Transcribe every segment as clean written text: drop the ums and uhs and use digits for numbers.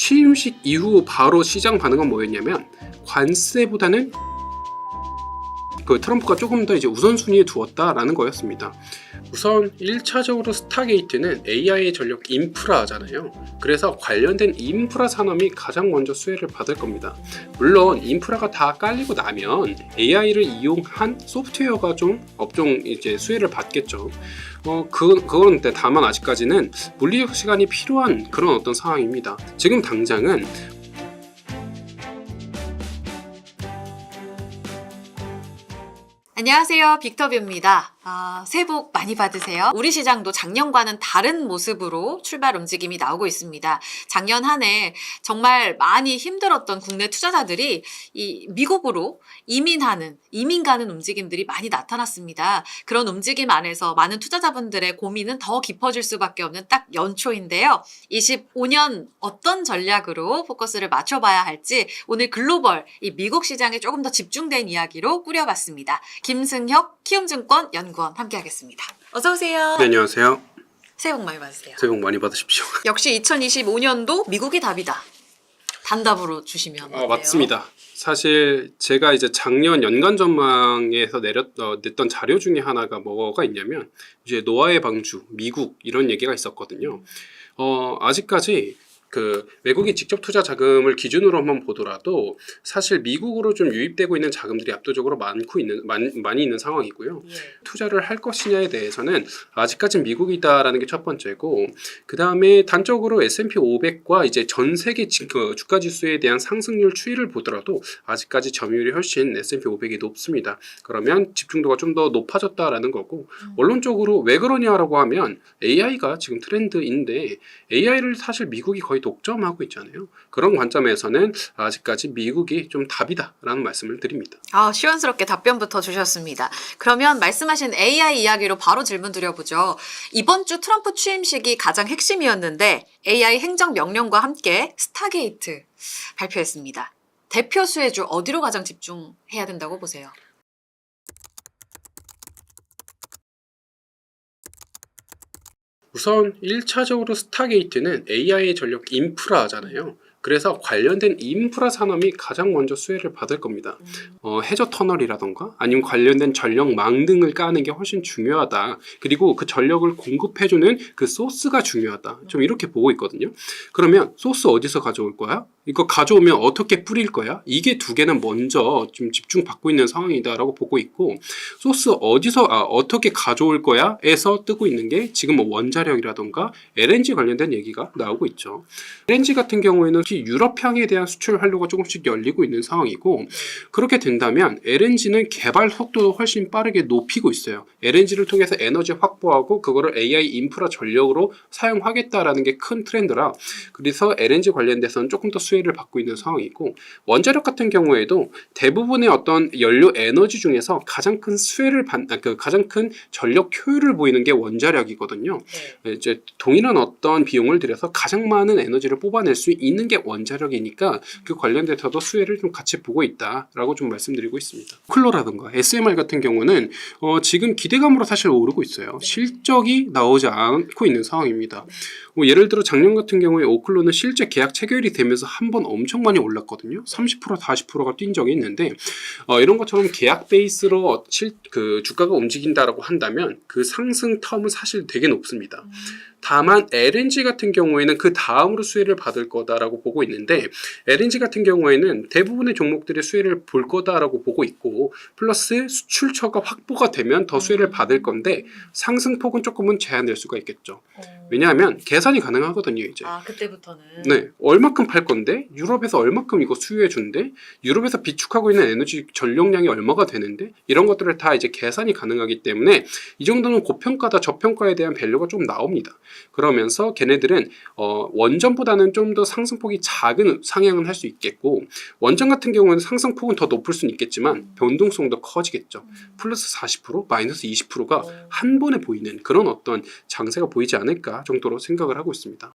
취임식 이후 바로 시장 반응은 뭐였냐면 관세보다는 그 트럼프가 조금 더 이제 우선순위에 두었다라는 거였습니다. 우선 1차적으로 스타게이트는 AI의 전력 인프라잖아요. 그래서 관련된 인프라 산업이 가장 먼저 수혜를 받을 겁니다. 물론 인프라가 다 깔리고 나면 AI를 이용한 소프트웨어가 좀 업종 이제 수혜를 받겠죠. 그건 다만 아직까지는 물리적 시간이 필요한 그런 어떤 상황입니다. 지금 당장은 안녕하세요, 빅터뷰입니다. 새해 복 많이 받으세요. 우리 시장도 작년과는 다른 모습으로 출발 움직임이 나오고 있습니다. 작년 한 해 정말 많이 힘들었던 국내 투자자들이 이 미국으로 이민 가는 움직임들이 많이 나타났습니다. 그런 움직임 안에서 많은 투자자분들의 고민은 더 깊어질 수밖에 없는 딱 연초인데요. 25년 어떤 전략으로 포커스를 맞춰봐야 할지 오늘 글로벌 이 미국 시장에 조금 더 집중된 이야기로 꾸려봤습니다. 김승혁 키움증권 연구원 함께하겠습니다. 어서 오세요. 네, 안녕하세요. 새해 복 많이 받으세요. 새해 복 많이 받으십시오. 역시 2025년도 미국이 답이다. 단답으로 주시면 어때요? 맞습니다. 사실 제가 이제 작년 연간 전망에서 냈던 자료 중에 하나가 뭐가 있냐면 이제 노아의 방주, 미국 이런 얘기가 있었거든요. 아직까지 그 외국인 직접 투자 자금을 기준으로 한번 보더라도 사실 미국으로 좀 유입되고 있는 자금들이 압도적으로 많이 있는 상황이고요. 투자를 할 것이냐에 대해서는 아직까지는 미국이다라는 게 첫 번째고, 그 다음에 단적으로 S&P 500과 이제 전 세계 주가 지수에 대한 상승률 추이를 보더라도 아직까지 점유율이 훨씬 S&P 500이 높습니다. 그러면 집중도가 좀 더 높아졌다라는 거고, 원론적으로 왜 그러냐라고 하면 AI가 지금 트렌드인데 AI를 사실 미국이 거의 독점하고 있잖아요. 그런 관점에서는 아직까지 미국이 좀 답이다라는 말씀을 드립니다. 시원스럽게 답변부터 주셨습니다. 그러면 말씀하신 AI 이야기로 바로 질문 드려보죠. 이번 주 트럼프 취임식이 가장 핵심이었는데 AI 행정명령과 함께 스타게이트 발표했습니다. 대표 수혜주 어디로 가장 집중해야 된다고 보세요? 우선 1차적으로 스타게이트는 AI의 전력 인프라잖아요. 그래서 관련된 인프라 산업이 가장 먼저 수혜를 받을 겁니다. 해저 터널이라던가 아니면 관련된 전력망 등을 까는 게 훨씬 중요하다. 그리고 그 전력을 공급해주는 그 소스가 중요하다. 좀 이렇게 보고 있거든요. 그러면 소스 어디서 가져올 거야? 이거 가져오면 어떻게 뿌릴 거야? 이게 두 개는 먼저 좀 집중받고 있는 상황이다라고 보고 있고, 소스 어떻게 가져올 거야? 에서 뜨고 있는 게 지금 뭐 원자력이라던가 LNG 관련된 얘기가 나오고 있죠. LNG 같은 경우에는 유럽향에 대한 수출 활로가 조금씩 열리고 있는 상황이고, 그렇게 된다면 LNG는 개발 속도도 훨씬 빠르게 높이고 있어요. LNG를 통해서 에너지 확보하고 그거를 AI 인프라 전력으로 사용하겠다라는 게 큰 트렌드라, 그래서 LNG 관련돼서는 조금 더 수혜를 받고 있는 상황이고, 원자력 같은 경우에도 대부분의 어떤 연료 에너지 중에서 가장 큰 가장 큰 전력 효율을 보이는 게 원자력이거든요. 이제 동일한 어떤 비용을 들여서 가장 많은 에너지를 뽑아낼 수 있는 게 원자력이니까 그 관련돼서도 수혜를 좀 같이 보고 있다라고 좀 말씀드리고 있습니다. 오클로라든가 SMR 같은 경우는 지금 기대감으로 사실 오르고 있어요. 실적이 나오지 않고 있는 상황입니다. 예를 들어 작년 같은 경우에 오클로는 실제 계약 체결이 되면서 한 번 엄청 많이 올랐거든요. 30% 40%가 뛴 적이 있는데, 이런 것처럼 계약 베이스로 그 주가가 움직인다라고 한다면 그 상승 텀은 사실 되게 높습니다. 다만 LNG 같은 경우에는 그 다음으로 수혜를 받을 거다라고 보고 있는데, LNG 같은 경우에는 대부분의 종목들의 수혜를 볼 거다라고 보고 있고, 플러스 수출처가 확보가 되면 더 수혜를 받을 건데 상승폭은 조금은 제한될 수가 있겠죠. 왜냐하면 계산이 가능하거든요. 이제 그때부터는 네, 얼마큼 팔 건데 유럽에서 얼마큼 이거 수요해 준대, 유럽에서 비축하고 있는 에너지 전력량이 얼마가 되는데, 이런 것들을 다 이제 계산이 가능하기 때문에 이 정도는 고평가다 저평가에 대한 밸류가 좀 나옵니다. 그러면서 걔네들은 원전보다는 좀 더 상승폭이 작은 상향은 할 수 있겠고, 원전 같은 경우는 상승폭은 더 높을 수는 있겠지만 변동성도 커지겠죠. 플러스 40% 마이너스 20%가 한 번에 보이는 그런 어떤 장세가 보이지 않을까 정도로 생각을 하고 있습니다.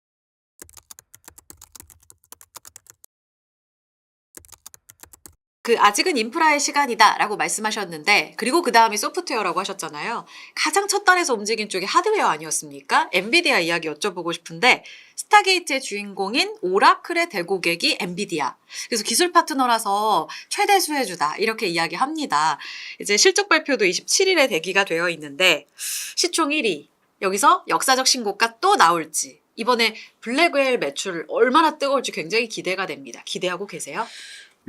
아직은 인프라의 시간이다라고 말씀하셨는데, 그리고 그 다음이 소프트웨어라고 하셨잖아요. 가장 첫 단에서 움직인 쪽이 하드웨어 아니었습니까? 엔비디아 이야기 여쭤보고 싶은데, 스타게이트의 주인공인 오라클의 대고객이 엔비디아. 그래서 기술 파트너라서 최대 수혜주다 이렇게 이야기합니다. 이제 실적 발표도 27일에 대기가 되어 있는데 시총 1위. 여기서 역사적 신고가 또 나올지. 이번에 블랙웰 매출 얼마나 뜨거울지 굉장히 기대가 됩니다. 기대하고 계세요?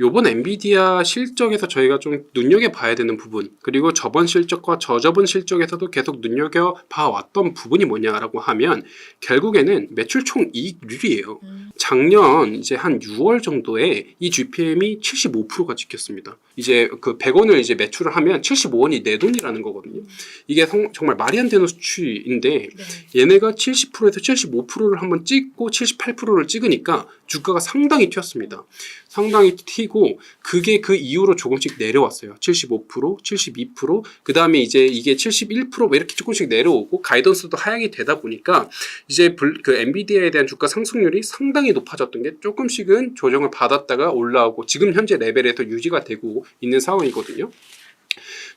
요번 엔비디아 실적에서 저희가 좀 눈여겨봐야 되는 부분, 그리고 저번 실적과 저저번 실적에서도 계속 눈여겨봐왔던 부분이 뭐냐라고 하면 결국에는 매출 총이익률이에요. 작년 이제 한 6월 정도에 이 GPM이 75%가 찍혔습니다. 이제 그 100원을 이제 매출을 하면 75원이 내 돈이라는 거거든요. 이게 정말 말이 안 되는 수치인데 얘네가 70%에서 75%를 한번 찍고 78%를 찍으니까 주가가 상당히 튀었습니다. 상당히 튀고 그게 그 이후로 조금씩 내려왔어요. 75%, 72%, 그 다음에 이제 이게 71% 이렇게 조금씩 내려오고 가이던스도 하향이 되다 보니까 이제 그 엔비디아에 대한 주가 상승률이 상당히 높아졌던 게 조금씩은 조정을 받았다가 올라오고 지금 현재 레벨에서 유지가 되고 있는 상황이거든요.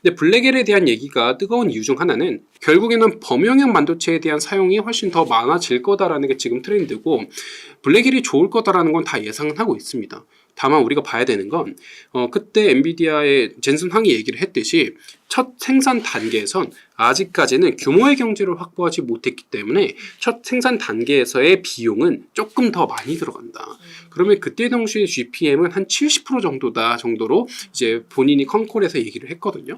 근데 블랙웰에 대한 얘기가 뜨거운 이유 중 하나는 결국에는 범용형 반도체에 대한 사용이 훨씬 더 많아질 거다라는 게 지금 트렌드고 블랙웰이 좋을 거다라는 건 다 예상은 하고 있습니다. 다만 우리가 봐야 되는 건 그때 엔비디아의 젠슨 황이 얘기를 했듯이 첫 생산 단계에선 아직까지는 규모의 경제를 확보하지 못했기 때문에 첫 생산 단계에서의 비용은 조금 더 많이 들어간다. 그러면 그때 당시의 GPM은 한 70% 정도다 정도로 이제 본인이 컨콜에서 얘기를 했거든요.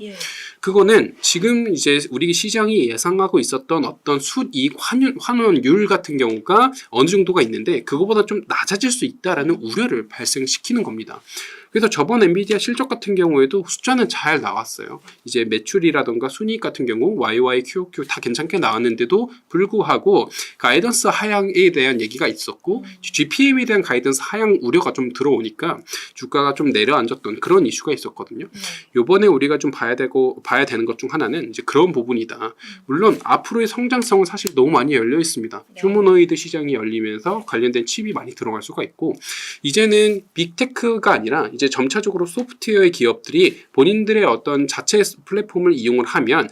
그거는 지금 이제 우리 시장이 예상하고 있었던 어떤 순이익 환원율 같은 경우가 어느 정도가 있는데 그거보다 좀 낮아질 수 있다라는 우려를 발생시키는 겁니다. 그래서 저번 엔비디아 실적 같은 경우에도 숫자는 잘 나왔어요. 이제 매출이라던가 순이익 같은 경우 YY, QOQ 다 괜찮게 나왔는데도 불구하고 가이던스 하향에 대한 얘기가 있었고 GPM에 대한 가이던스 하향 우려가 좀 들어오니까 주가가 좀 내려앉았던 그런 이슈가 있었거든요. 요번에 우리가 좀 봐야 되는 것 중 하나는 이제 그런 부분이다. 물론 앞으로의 성장성은 사실 너무 많이 열려 있습니다. 휴머노이드 시장이 열리면서 관련된 칩이 많이 들어갈 수가 있고 이제는 빅테크가 아니라 이제 점차적으로 소프트웨어의 기업들이 본인들의 어떤 자체 플랫폼을 이용을 하면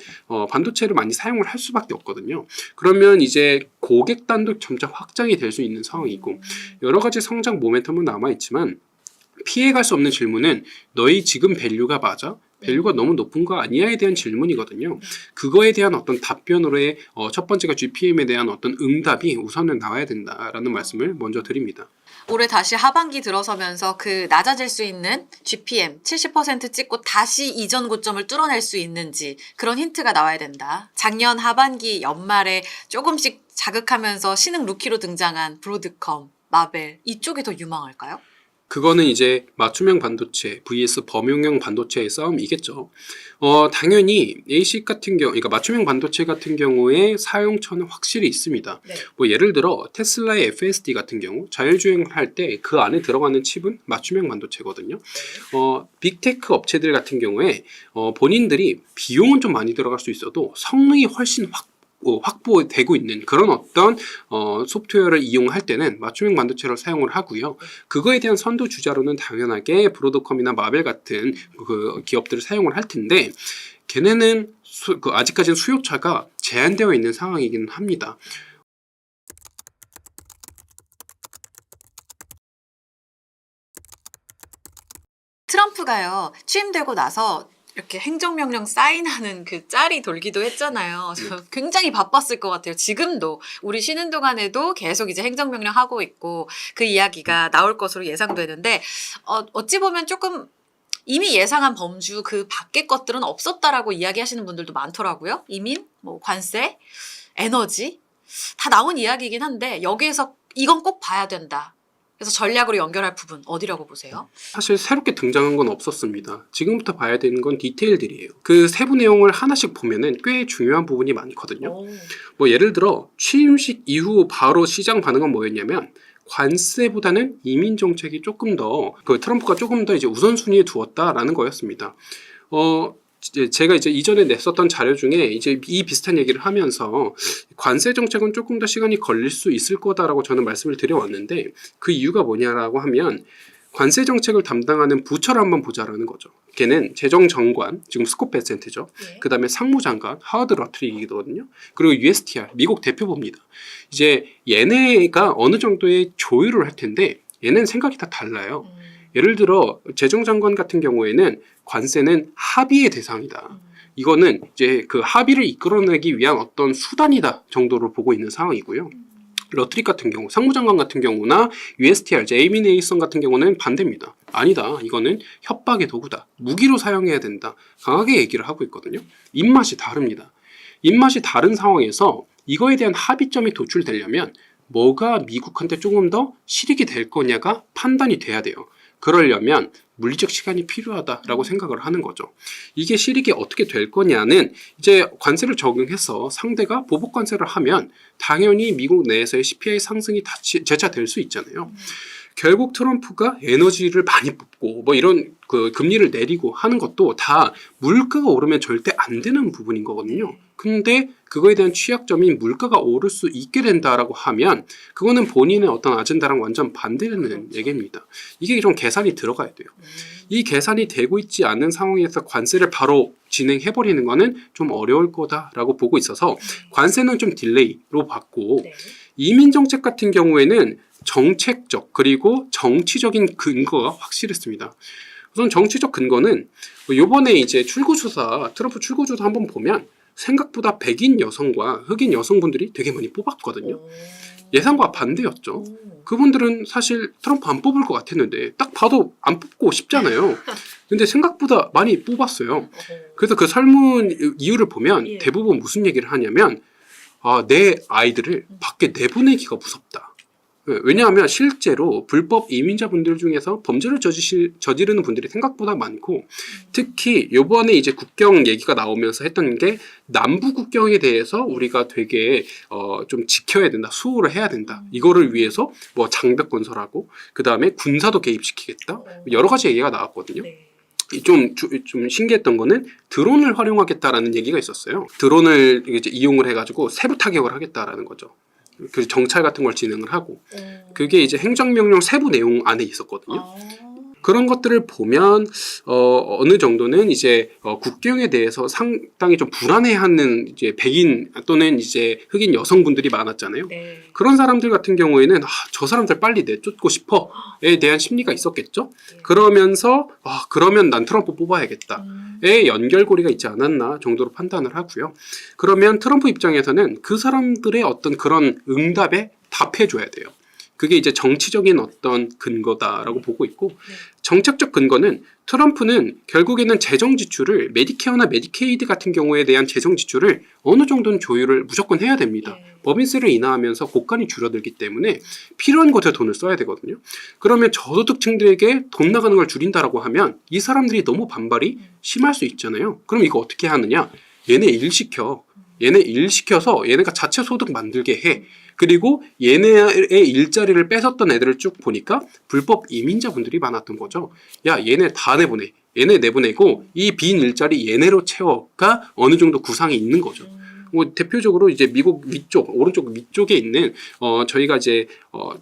반도체를 많이 사용을 할 수밖에 없거든요. 그러면 이제 고객단도 점차 확장이 될 수 있는 상황이고 여러 가지 성장 모멘텀은 남아있지만 피해갈 수 없는 질문은 너희 지금 밸류가 맞아? 밸류가 너무 높은 거 아니야에 대한 질문이거든요. 그거에 대한 어떤 답변으로의 첫 번째가 GPM에 대한 어떤 응답이 우선은 나와야 된다라는 말씀을 먼저 드립니다. 올해 다시 하반기 들어서면서 그 낮아질 수 있는 GPM 70% 찍고 다시 이전 고점을 뚫어낼 수 있는지 그런 힌트가 나와야 된다. 작년 하반기 연말에 조금씩 자극하면서 신흥 루키로 등장한 브로드컴, 마벨 이쪽이 더 유망할까요? 그거는 이제 맞춤형 반도체 vs 범용형 반도체의 싸움이겠죠. 당연히 ASIC 같은 경우, 그러니까 맞춤형 반도체 같은 경우에 사용처는 확실히 있습니다. 뭐 예를 들어 테슬라의 FSD 같은 경우 자율주행을 할 때 그 안에 들어가는 칩은 맞춤형 반도체거든요. 빅테크 업체들 같은 경우에 본인들이 비용은 좀 많이 들어갈 수 있어도 성능이 훨씬 확보되고 있는 그런 어떤 소프트웨어를 이용할 때는 맞춤형 반도체를 사용을 하고요. 그거에 대한 선도 주자로는 당연하게 브로드컴이나 마벨 같은 그 기업들을 사용을 할 텐데 걔네는 아직까지는 수요차가 제한되어 있는 상황이기는 합니다. 트럼프가요 취임되고 나서 이렇게 행정명령 사인하는 그 짤이 돌기도 했잖아요. 굉장히 바빴을 것 같아요. 지금도 우리 쉬는 동안에도 계속 이제 행정명령 하고 있고 그 이야기가 나올 것으로 예상되는데 어찌 보면 조금 이미 예상한 범주 그 밖의 것들은 없었다라고 이야기하시는 분들도 많더라고요. 이민, 뭐 관세, 에너지 다 나온 이야기이긴 한데 여기에서 이건 꼭 봐야 된다. 그래서 전략으로 연결할 부분 어디라고 보세요? 사실 새롭게 등장한 건 없었습니다. 지금부터 봐야 되는 건 디테일들이에요. 그 세부 내용을 하나씩 보면은 꽤 중요한 부분이 많거든요. 뭐 예를 들어 취임식 이후 바로 시장 반응은 뭐였냐면 관세보다는 이민 정책이 조금 더 트럼프가 조금 더 이제 우선순위에 두었다라는 거였습니다. 제가 이제 이전에 냈었던 자료 중에 이제 이 비슷한 얘기를 하면서 관세 정책은 조금 더 시간이 걸릴 수 있을 거다라고 저는 말씀을 드려왔는데 그 이유가 뭐냐라고 하면 관세 정책을 담당하는 부처를 한번 보자라는 거죠. 걔는 재정장관, 지금 스콧 베센트죠. 예. 그 다음에 상무장관, 하워드 러트릭이거든요. 그리고 USTR, 미국 대표부입니다. 이제 얘네가 어느 정도의 조율을 할 텐데 얘는 생각이 다 달라요. 예를 들어 재정장관 같은 경우에는 관세는 합의의 대상이다. 이거는 이제 그 합의를 이끌어내기 위한 어떤 수단이다 정도로 보고 있는 상황이고요. 러트릭 같은 경우, 상무장관 같은 경우나 USTR, 제이미 네이선 같은 경우는 반대입니다. 아니다. 이거는 협박의 도구다. 무기로 사용해야 된다. 강하게 얘기를 하고 있거든요. 입맛이 다릅니다. 입맛이 다른 상황에서 이거에 대한 합의점이 도출되려면 뭐가 미국한테 조금 더 실익이 될 거냐가 판단이 돼야 돼요. 그러려면 물리적 시간이 필요하다라고 생각을 하는 거죠. 이게 실익이 어떻게 될 거냐는 이제 관세를 적용해서 상대가 보복 관세를 하면 당연히 미국 내에서의 CPI 상승이 다 재차될 수 있잖아요. 결국 트럼프가 에너지를 많이 뽑고 뭐 이런 그 금리를 내리고 하는 것도 다 물가가 오르면 절대 안 되는 부분인 거거든요. 근데 그거에 대한 취약점인 물가가 오를 수 있게 된다라고 하면 그거는 본인의 어떤 아젠다랑 완전 반대되는 얘기입니다. 이게 좀 계산이 들어가야 돼요. 이 계산이 되고 있지 않은 상황에서 관세를 바로 진행해버리는 거는 좀 어려울 거다라고 보고 있어서 관세는 좀 딜레이로 봤고 네. 이민 정책 같은 경우에는 정책적 그리고 정치적인 근거가 확실했습니다. 우선 정치적 근거는 요번에 이제 출구조사 트럼프 출구조사 한번 보면 생각보다 백인 여성과 흑인 여성분들이 되게 많이 뽑았거든요. 예상과 반대였죠. 그분들은 사실 트럼프 안 뽑을 것 같았는데 딱 봐도 안 뽑고 싶잖아요. 근데 생각보다 많이 뽑았어요. 그래서 그 설문 이유를 보면 예. 대부분 무슨 얘기를 하냐면 내 아이들을 밖에 내보내기가 무섭다. 왜냐하면 실제로 불법 이민자분들 중에서 범죄를 저지르는 분들이 생각보다 많고 특히 요번에 이제 국경 얘기가 나오면서 했던 게 남부 국경에 대해서 우리가 되게 좀 지켜야 된다, 수호를 해야 된다. 이거를 위해서 뭐 장벽 건설하고 그 다음에 군사도 개입시키겠다. 여러 가지 얘기가 나왔거든요. 네. 좀 신기했던 거는 드론을 활용하겠다라는 얘기가 있었어요. 드론을 이제 이용을 해가지고 세부 타격을 하겠다라는 거죠. 그 정찰 같은 걸 진행을 하고 그게 이제 행정명령 세부 내용 안에 있었거든요. 그런 것들을 보면 어느 정도는 이제 국경에 대해서 상당히 좀 불안해하는 이제 백인 또는 이제 흑인 여성분들이 많았잖아요. 네. 그런 사람들 같은 경우에는 저 사람들 빨리 내쫓고 싶어에 대한 심리가 있었겠죠. 그러면서 그러면 난 트럼프 뽑아야겠다에 연결고리가 있지 않았나 정도로 판단을 하고요. 그러면 트럼프 입장에서는 그 사람들의 어떤 그런 응답에 답해줘야 돼요. 그게 이제 정치적인 어떤 근거다라고 보고 있고 정책적 근거는 트럼프는 결국에는 재정 지출을 메디케어나 메디케이드 같은 경우에 대한 재정 지출을 어느 정도는 조율을 무조건 해야 됩니다. 법인세를 인하하면서 고간이 줄어들기 때문에 필요한 곳에 돈을 써야 되거든요. 그러면 저소득층들에게 돈 나가는 걸 줄인다라고 하면 이 사람들이 너무 반발이 심할 수 있잖아요. 그럼 이거 어떻게 하느냐? 얘네 일 시켜서 얘네가 자체 소득 만들게 해. 그리고 얘네의 일자리를 뺏었던 애들을 쭉 보니까 불법 이민자분들이 많았던 거죠. 야, 얘네 다 내보내. 얘네 내보내고 이 빈 일자리 얘네로 채워가 어느 정도 구상이 있는 거죠. 뭐 대표적으로 이제 미국 위쪽, 오른쪽 위쪽에 있는 저희가 이제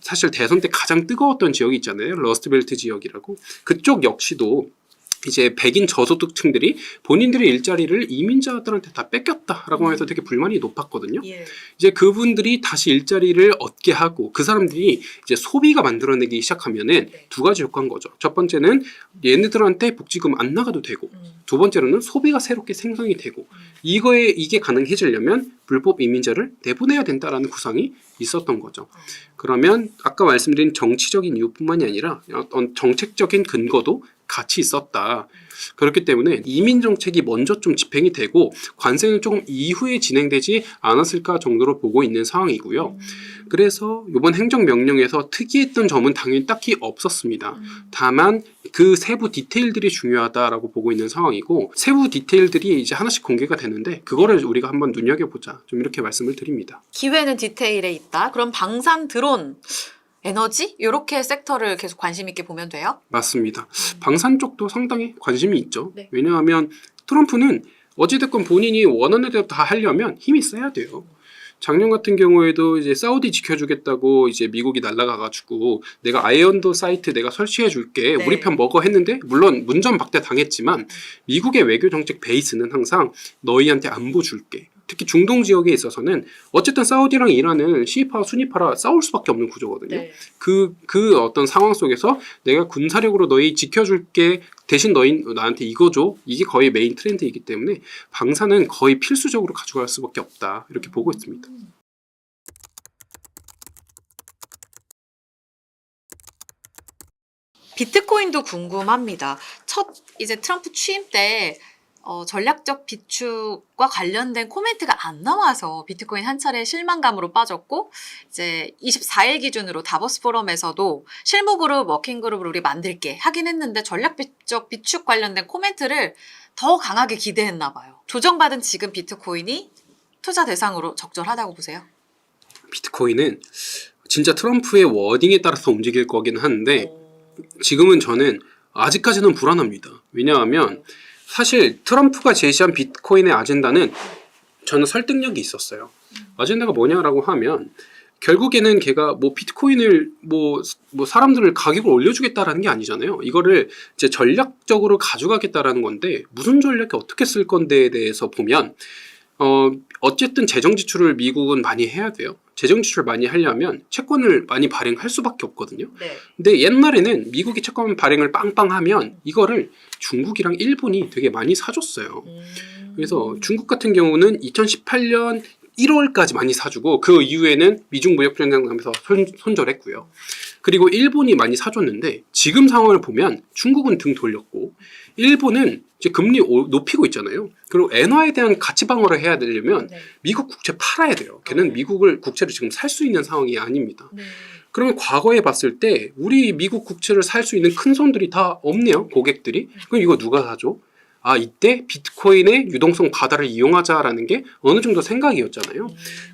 사실 대선 때 가장 뜨거웠던 지역이 있잖아요. 러스트벨트 지역이라고. 그쪽 역시도 이제 백인 저소득층들이 본인들의 일자리를 이민자들한테 다 뺏겼다라고 해서 되게 불만이 높았거든요. 예. 이제 그분들이 다시 일자리를 얻게 하고 그 사람들이 이제 소비가 만들어내기 시작하면은 두 가지 효과인 거죠. 첫 번째는 얘네들한테 복지금 안 나가도 되고 두 번째로는 소비가 새롭게 생성이 되고 이게 가능해지려면 불법 이민자를 내보내야 된다라는 구상이 있었던 거죠. 그러면 아까 말씀드린 정치적인 이유뿐만이 아니라 어떤 정책적인 근거도 같이 있었다. 그렇기 때문에 이민 정책이 먼저 좀 집행이 되고 관세는 조금 이후에 진행되지 않았을까 정도로 보고 있는 상황이고요. 그래서 이번 행정명령에서 특이했던 점은 당연히 딱히 없었습니다. 다만 그 세부 디테일들이 중요하다라고 보고 있는 상황이고 세부 디테일들이 이제 하나씩 공개가 되는데 그거를 우리가 한번 눈여겨보자. 좀 이렇게 말씀을 드립니다. 기회는 디테일에 있다. 그럼 방산, 드론, 에너지? 이렇게 섹터를 계속 관심 있게 보면 돼요? 맞습니다. 방산 쪽도 상당히 관심이 있죠. 네. 왜냐하면 트럼프는 어찌됐건 본인이 원하는 대로 다 하려면 힘이 세야 돼요. 작년 같은 경우에도 이제 사우디 지켜주겠다고 이제 미국이 날아가가지고 내가 아이언도 사이트 내가 설치해줄게 네. 우리 편 먹어 했는데 물론 문전박대 당했지만 미국의 외교 정책 베이스는 항상 너희한테 안보 줄게. 특히 중동 지역에 있어서는 어쨌든 사우디랑 이란은 시이파 수니파라 싸울 수밖에 없는 구조거든요. 네. 그 어떤 상황 속에서 내가 군사력으로 너희 지켜줄게 대신 너희 나한테 이거 줘 이게 거의 메인 트렌드이기 때문에 방사는 거의 필수적으로 가져갈 수밖에 없다 이렇게 보고 있습니다. 비트코인도 궁금합니다. 첫 이제 트럼프 취임 때 전략적 비축과 관련된 코멘트가 안 나와서 비트코인 한 차례 실망감으로 빠졌고 이제 24일 기준으로 다보스 포럼에서도 실무그룹, 워킹그룹을 우리 만들게 하긴 했는데 전략적 비축 관련된 코멘트를 더 강하게 기대했나 봐요. 조정받은 지금 비트코인이 투자 대상으로 적절하다고 보세요? 비트코인은 진짜 트럼프의 워딩에 따라서 움직일 거긴 한데 지금은 저는 아직까지는 불안합니다. 왜냐하면 사실 트럼프가 제시한 비트코인의 아젠다는 저는 설득력이 있었어요. 아젠다가 뭐냐라고 하면 결국에는 걔가 뭐 비트코인을 뭐 사람들을 가격을 올려주겠다라는 게 아니잖아요. 이거를 이제 전략적으로 가져가겠다라는 건데 무슨 전략에 어떻게 쓸 건데에 대해서 보면 어쨌든 재정 지출을 미국은 많이 해야 돼요. 재정 지출 많이 하려면 채권을 많이 발행할 수밖에 없거든요. 네. 근데 옛날에는 미국이 채권 발행을 빵빵하면 이거를 중국이랑 일본이 되게 많이 사줬어요. 그래서 중국 같은 경우는 2018년 1월까지 많이 사주고 그 이후에는 미중 무역 전쟁 나면서 손절했고요. 그리고 일본이 많이 사줬는데 지금 상황을 보면 중국은 등 돌렸고 일본은 이제 금리 높이고 있잖아요. 그리고 엔화에 대한 가치 방어를 해야 되려면 네. 미국 국채 팔아야 돼요. 걔는 미국을 국채를 지금 살 수 있는 상황이 아닙니다. 네. 그러면 과거에 봤을 때 우리 미국 국채를 살 수 있는 큰 손들이 다 없네요. 고객들이. 그럼 이거 누가 사죠? 아, 이때 비트코인의 유동성 바다를 이용하자라는 게 어느 정도 생각이었잖아요.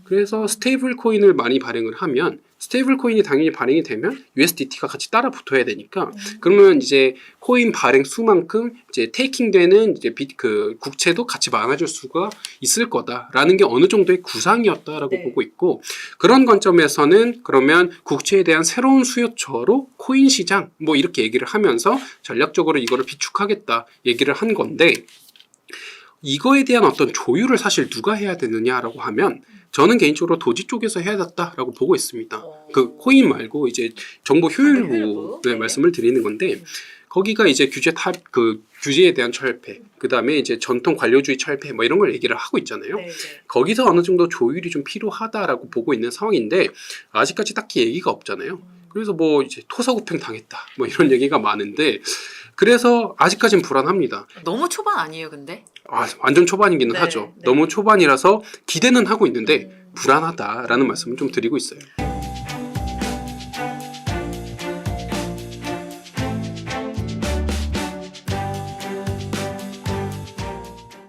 그래서 스테이블 코인을 많이 발행을 하면 스테이블 코인이 당연히 발행이 되면 USDT가 같이 따라 붙어야 되니까 그러면 이제 코인 발행 수만큼 이제 테이킹 되는 이제 그 국채도 같이 많아질 수가 있을 거다라는 게 어느 정도의 구상이었다라고 네. 보고 있고 그런 관점에서는 그러면 국채에 대한 새로운 수요처로 코인 시장 뭐 이렇게 얘기를 하면서 전략적으로 이거를 비축하겠다 얘기를 한 건데 이거에 대한 어떤 조율을 사실 누가 해야 되느냐라고 하면 저는 개인적으로 도지 쪽에서 해야 됐다라고 보고 있습니다. 그 코인 말고 이제 정보 효율부 효율부. 네, 네. 말씀을 드리는 건데 거기가 이제 규제에 대한 철폐, 그 다음에 이제 전통 관료주의 철폐 뭐 이런 걸 얘기를 하고 있잖아요. 네, 네. 거기서 어느 정도 조율이 좀 필요하다라고 보고 있는 상황인데 아직까지 딱히 얘기가 없잖아요. 그래서 뭐 이제 토사구팽 당했다 뭐 이런 얘기가 많은데 그래서 아직까지는 불안합니다. 너무 초반 아니에요, 근데? 완전 초반이기는 네, 하죠. 네. 너무 초반이라서 기대는 하고 있는데 불안하다라는 말씀을 좀 드리고 있어요.